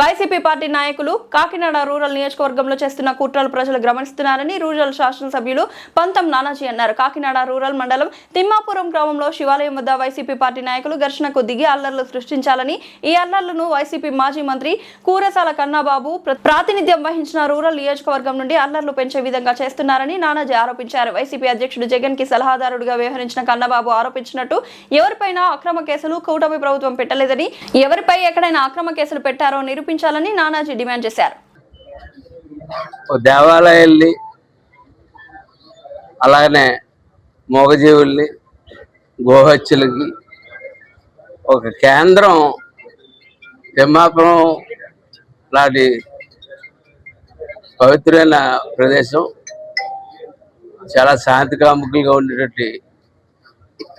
YCP party నాయకులు Kakinada rural నియోజకవర్గంలో చేస్తున్న కుట్రలు ప్రజలు గమనిస్తున్నారని రూరల్ శాసనసభ్యులు పంతం నానాజీ అన్నారు. కాకినాడ రూరల్ మండలం తిమ్మాపురం గ్రామంలో శివాలయం వద్ద వైసీపీ పార్టీ నాయకులు ఘర్షణకు దిగి అల్లర్లు సృష్టించాలని, ఈ అల్లర్లను వైసీపీ మాజీ మంత్రి కూరసాల కన్నాబాబు ప్రాతినిధ్యం వహించిన రూరల్ నియోజకవర్గం నుండి అల్లర్లు పెంచే విధంగా చేస్తున్నారని నానాజీ ఆరోపించారు. వైసీపీ అధ్యక్షుడు జగన్ కి సలహాదారుడిగా వ్యవహరించిన కన్నాబాబు ఆరోపించినట్టు ఎవరిపైనా అక్రమ కేసులు కూటమి ప్రభుత్వం పెట్టలేదని, ఎవరిపై ఎక్కడైనా అక్రమ కేసులు పెట్టారో నిరూపించాలని నానాజీ డిమాండ్ చేశారు. దేవాలయాల్ని అలాగనే మూగజీవుల్ని గోహత్యలకి ఒక కేంద్రం తిమ్మాపురం లాంటి పవిత్రమైన ప్రదేశం, చాలా శాంతి కాముకులుగా ఉండేటువంటి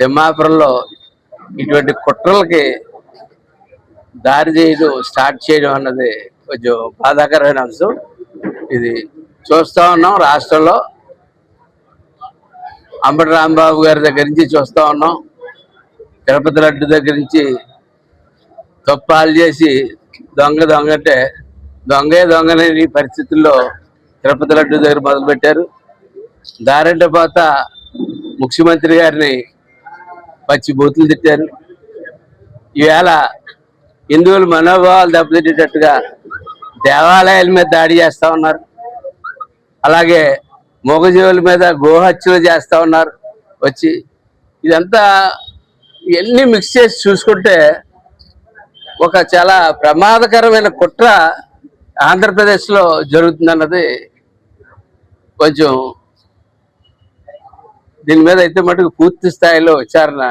తిమ్మాపురంలో ఇటువంటి కుట్రలకి దారి చేయడం స్టార్ట్ చేయడం అన్నది కొంచెం బాధాకరమైన అంశం. ఇది చూస్తూ ఉన్నాం. రాష్ట్రంలో అంబటి రాంబాబు గారి దగ్గర నుంచి చూస్తూ ఉన్నాం. తిరుపతి లడ్డు దగ్గర నుంచి తప్పాలు చేసి దొంగ అంటే దొంగనే పరిస్థితుల్లో తిరుపతి లడ్డు దగ్గర మొదలుపెట్టారు. దారంటే పోత ముఖ్యమంత్రి గారిని పచ్చి బూతులు తిట్టారు. ఈవేళ హిందువుల మనోభావాలు దెబ్బతిట్టేటట్టుగా దేవాలయాల మీద దాడి చేస్తూ ఉన్నారు. అలాగే మూగజీవుల మీద గోహత్యలు చేస్తూ ఉన్నారు. వచ్చి ఇదంతా ఇవన్నీ మిక్స్ చేసి చూసుకుంటే ఒక చాలా ప్రమాదకరమైన కుట్ర ఆంధ్రప్రదేశ్లో జరుగుతుందన్నది కొంచెం దీని మీద అయితే మటుకు పూర్తి స్థాయిలో విచారణ,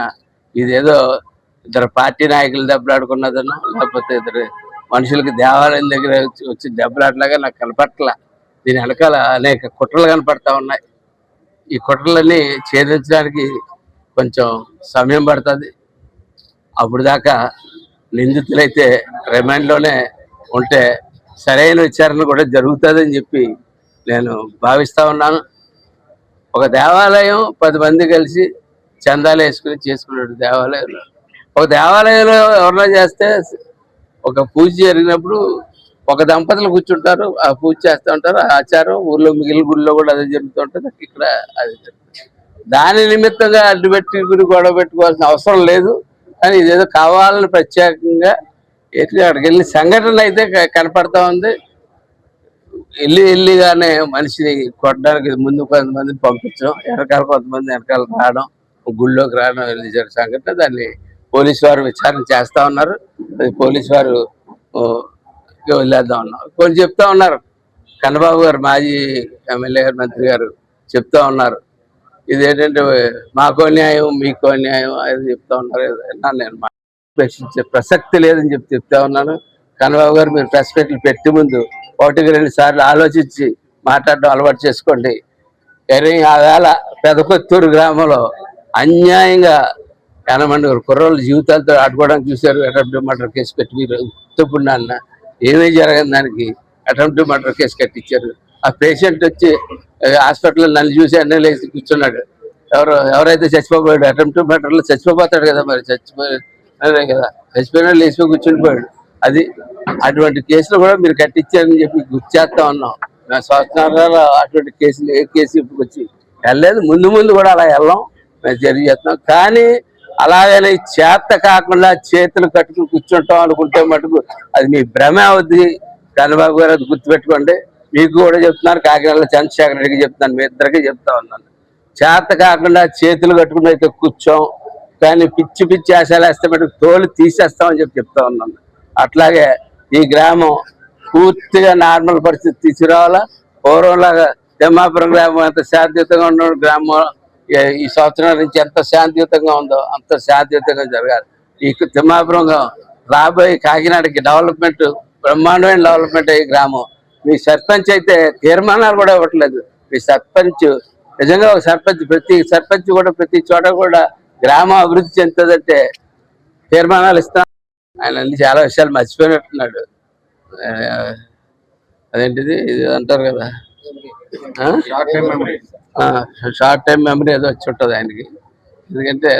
ఇదేదో ఇద్దరు పార్టీ నాయకులు దెబ్బలాడుకున్నదన్నా లేకపోతే ఇద్దరు మనుషులకి దేవాలయం దగ్గర వచ్చి దెబ్బలాటలాగా నాకు కనపట్ల. దీని వెనకాల అనేక కుట్రలు కనపడతా ఉన్నాయి. ఈ కుట్రలన్నీ ఛేదించడానికి కొంచెం సమయం పడుతుంది. అప్పుడు దాకా నిందితులైతే రిమాండ్లోనే ఉంటే సరైన విచారణ కూడా జరుగుతుందని చెప్పి నేను భావిస్తూ ఉన్నాను. ఒక దేవాలయం 10 మంది కలిసి చందాలు వేసుకుని చేసుకున్నాడు. దేవాలయంలో ఒక దేవాలయంలో ఎవరన్నా చేస్తే ఒక పూజ జరిగినప్పుడు ఒక దంపతులు కూర్చుంటారు, ఆ పూజ చేస్తూ ఉంటారు. ఆ ఆచారం ఊర్లో మిగిలిన గుడిలో కూడా అదే జరుగుతూ ఉంటుంది. ఇక్కడ అది జరుగుతుంది. దాని నిమిత్తంగా అడ్డుపెట్టి గొడవ పెట్టుకోవాల్సిన అవసరం లేదు. కానీ ఇదేదో కావాలని ప్రత్యేకంగా అక్కడికి వెళ్ళి సంఘటన అయితే కనపడతా ఉంది. వెళ్ళిగానే మనిషిని కొట్టడానికి ముందు కొంతమందిని పంపించడం, వెనకాల కొంతమంది వెనకాల రావడం, గుళ్ళోకి రావడం వెళ్ళి సంఘటన. దాన్ని పోలీసు వారు విచారణ చేస్తూ ఉన్నారు. అది పోలీసు వారు వదిలేద్దాం ఉన్నారు. కొన్ని చెప్తా ఉన్నారు. కన్నబాబు గారు మాజీ ఎమ్మెల్యే గారు మంత్రి గారు చెప్తా ఉన్నారు, ఇదేంటంటే మాకో న్యాయం మీకో న్యాయం అది చెప్తా ఉన్నారు. నేను ప్రశ్నించే ప్రసక్తి లేదని చెప్తా ఉన్నాను. కన్నబాబు గారు మీరు ప్రెస్ మీట్లు పెట్టి ముందు 1-2 సార్లు ఆలోచించి మాట్లాడడం అలవాటు చేసుకోండి. కానీ ఆ వేళ పెదకొత్తూరు గ్రామంలో అన్యాయంగా 80 మంది కుర్రోళ్ళ జీవితాలతో ఆడుకోవడానికి చూశారు. అటెంప్ట్ మర్డర్ కేసు పెట్టి మీరు ఉత్తప్పుడు నాన్న ఏమీ జరగని దానికి అటెంప్ట్ మర్డర్ కేసు కట్టించారు. ఆ పేషెంట్ వచ్చి హాస్పిటల్లో నన్ను చూసి అన్నీ లేచి కూర్చున్నాడు. ఎవరైతే చచ్చిపోయాడు అటెంప్ట్ మర్డర్లో చచ్చిపోతాడు కదా, మరి చచ్చిపోయాడు కదా, చచ్చిపోయినా లేచిపోయి కూర్చునిపోయాడు. అది అటువంటి కేసులు కూడా మీరు కట్టించారని చెప్పి గుర్తు చేస్తా ఉన్నాం. నా సంవత్సరాలు అటువంటి కేసులు ఏ కేసు ఇప్పుడు వచ్చి వెళ్ళలేదు. ముందు కూడా అలా వెళ్ళాం, మేము జరిగి చేస్తున్నాం. కానీ అలాగనే చేత కాకుండా చేతులు కట్టుకుని కూర్చుంటాం అనుకుంటే మటుకు అది మీ భ్రమ అవుద్ది. కన్నబాబు గారు అది గుర్తుపెట్టుకోండి. మీకు కూడా చెప్తున్నారు, కాకినాడలో చంద్రశేఖర్ రెడ్డికి చెప్తున్నాను, మీ ఇద్దరికి చెప్తా ఉన్నాను. చేత కాకుండా చేతులు కట్టుకుని అయితే కూర్చోం, కానీ పిచ్చి ఆశలు వేస్తే మటుకు తోలు తీసేస్తామని చెప్తా ఉన్నాను. అట్లాగే ఈ గ్రామం పూర్తిగా నార్మల్ పరిస్థితి తీసుకురావాలా. పూర్వంలాగా తిమ్మాపురం గ్రామం ఎంత శాంతియుతంగా ఉన్న గ్రామం ఈ సంవత్సరం నుంచి ఎంత శాంతియుతంగా ఉందో అంత శాంతియుతంగా జరగాలి. ఈ తిమ్మాపురం రాబోయే కాకినాడకి డెవలప్మెంట్, బ్రహ్మాండమైన డెవలప్మెంట్ అయ్యే గ్రామం. మీ సర్పంచ్ అయితే తీర్మానాలు కూడా ఇవ్వట్లేదు. మీ సర్పంచ్ నిజంగా ఒక సర్పంచ్, ప్రతి సర్పంచ్ కూడా ప్రతి చోట కూడా గ్రామం అభివృద్ధి చెందుతుందంటే తీర్మానాలు ఇస్తాం. ఆయన అన్ని చాలా విషయాలు మర్చిపోయినట్టున్నాడు. అదేంటిది ఇది అంటారు కదా, షార్ట్ టైం మెమరీ ఏదో వచ్చి ఉంటుంది ఆయనకి. ఎందుకంటే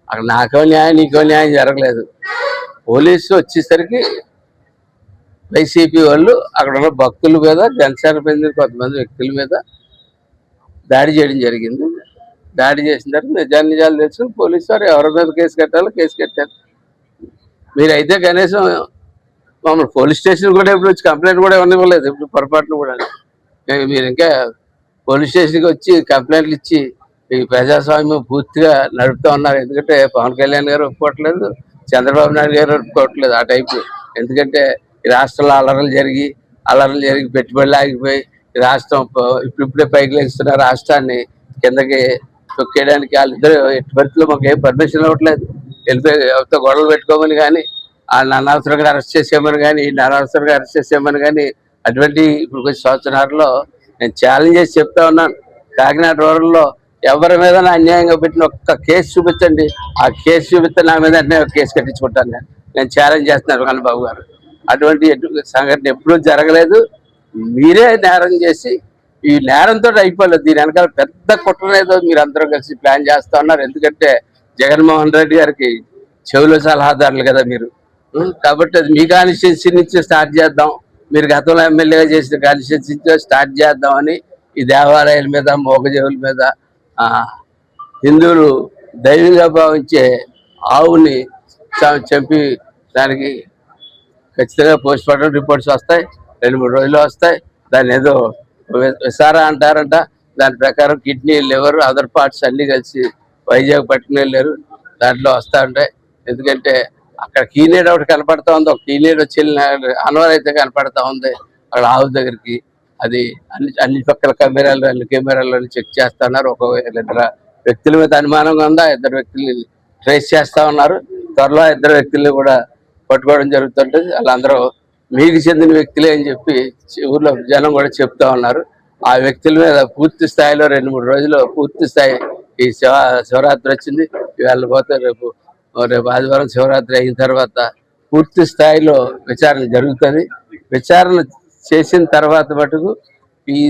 అక్కడ నాకో న్యాయం నీకో న్యాయం జరగలేదు. పోలీసు వచ్చేసరికి వైసీపీ వాళ్ళు అక్కడ ఉన్న భక్తుల మీద, జనసేన చెందిన కొంతమంది వ్యక్తుల మీద దాడి చేయడం జరిగింది. దాడి చేసిన తర్వాత నిజాలు తెలుసుకుని పోలీసు వారు ఎవరి మీద కేసు కట్టాలో కేసు కట్టారు. మీరైతే కనీసం మమ్మల్ని పోలీస్ స్టేషన్ కూడా ఎప్పుడు వచ్చి కంప్లైంట్ కూడా ఇవ్వలేదు, ఇప్పుడు పొరపాటును కూడా. మీరు ఇంకా పోలీస్ స్టేషన్కి వచ్చి కంప్లైంట్లు ఇచ్చి ఈ ప్రజాస్వామ్యం పూర్తిగా నడుపుతూ ఉన్నారు. ఎందుకంటే పవన్ కళ్యాణ్ గారు ఒప్పుకోవట్లేదు, చంద్రబాబు నాయుడు గారు ఒప్పుకోవట్లేదు ఆ టైపు. ఎందుకంటే ఈ రాష్ట్రంలో అల్లర్లు జరిగి పెట్టుబడులు ఆగిపోయి ఈ రాష్ట్రం ఇప్పుడిప్పుడే పైకి లేస్తున్న రాష్ట్రాన్ని కిందకి తొక్కేయడానికి వాళ్ళిద్దరు ఎట్టి పరిస్థితుల్లో మాకు ఏం పర్మిషన్ ఇవ్వట్లేదు. వెళ్ళిపోయి ఎవరితో గొడవలు పెట్టుకోమని కానీ, వాళ్ళని అనవసరంగా అరెస్ట్ చేసేయమని కానీ, అనవసరంగా అరెస్ట్ చేసేయమని కానీ, అటువంటి ఇప్పుడు కొంచెం సంవత్సరాల్లో నేను ఛాలెంజ్ చేసి చెప్తా ఉన్నాను. కాకినాడ రూరల్లో ఎవరి మీద అన్యాయంగా పెట్టిన ఒక్క కేసు చూపించండి, ఆ కేసు చూపిస్తే నా మీద ఒక కేసు కట్టించుకుంటాను. నేను ఛాలెంజ్ చేస్తున్నాను కన్నబాబు గారు. అటువంటి సంఘటన ఎప్పుడూ జరగలేదు. మీరే నేరం చేసి ఈ నేరంతో అయిపోలేదు. దీని వెనకాల పెద్ద కుట్రనేదో మీరు అందరూ కలిసి ప్లాన్ చేస్తా ఉన్నారు. ఎందుకంటే జగన్మోహన్ రెడ్డి గారికి చెవుల సలహాదారులు కదా మీరు. కాబట్టి అది మీ కాన్స్టిట్యున్సీ నుంచి స్టార్ట్ చేద్దాం, మీరు గతంలో ఎమ్మెల్యేగా చేసిన కాన్స్టిట్యున్సీ నుంచి స్టార్ట్ చేద్దామని ఈ దేవాలయాల మీద, మోగజేవుల మీద హిందువులు దైవంగా భావించే ఆవుని చంపి దానికి ఖచ్చితంగా పోస్ట్ మార్టం రిపోర్ట్స్ వస్తాయి, 2-3 రోజులు వస్తాయి. దాన్ని ఏదో విసారా అంటారంట. దాని ప్రకారం కిడ్నీ, లివర్, అదర్ పార్ట్స్ అన్నీ కలిసి వైజాగ్ పట్టుకుని వెళ్ళారు. దాంట్లో వస్తూ ఉంటాయి. ఎందుకంటే అక్కడ కీనేడ్ ఒకటి కనపడతా ఉంది, ఒక కీనేడ్ వచ్చి అన్వర్ అయితే కనపడతా ఉంది అక్కడ ఆవు దగ్గరికి. అది అన్ని పక్కల కెమెరాలను చెక్ చేస్తున్నారు. ఒక 2 వ్యక్తుల మీద అనుమానంగా ఉందా, 2 వ్యక్తుల్ని ట్రేస్ చేస్తా ఉన్నారు. త్వరలో 2 వ్యక్తుల్ని కూడా పట్టుకోవడం జరుగుతుంటుంది. వాళ్ళందరూ మీకు చెందిన వ్యక్తులే అని చెప్పి ఊర్లో జనం కూడా చెప్తా ఉన్నారు. ఆ వ్యక్తుల మీద పూర్తి స్థాయిలో 2-3 రోజులు పూర్తి స్థాయి ఈ శివరాత్రి వచ్చింది. ఇవాళ పోతే రేపు ఆదివారం శివరాత్రి అయిన తర్వాత పూర్తి స్థాయిలో విచారణ జరుగుతుంది. విచారణ చేసిన తర్వాత మటుకు ఈ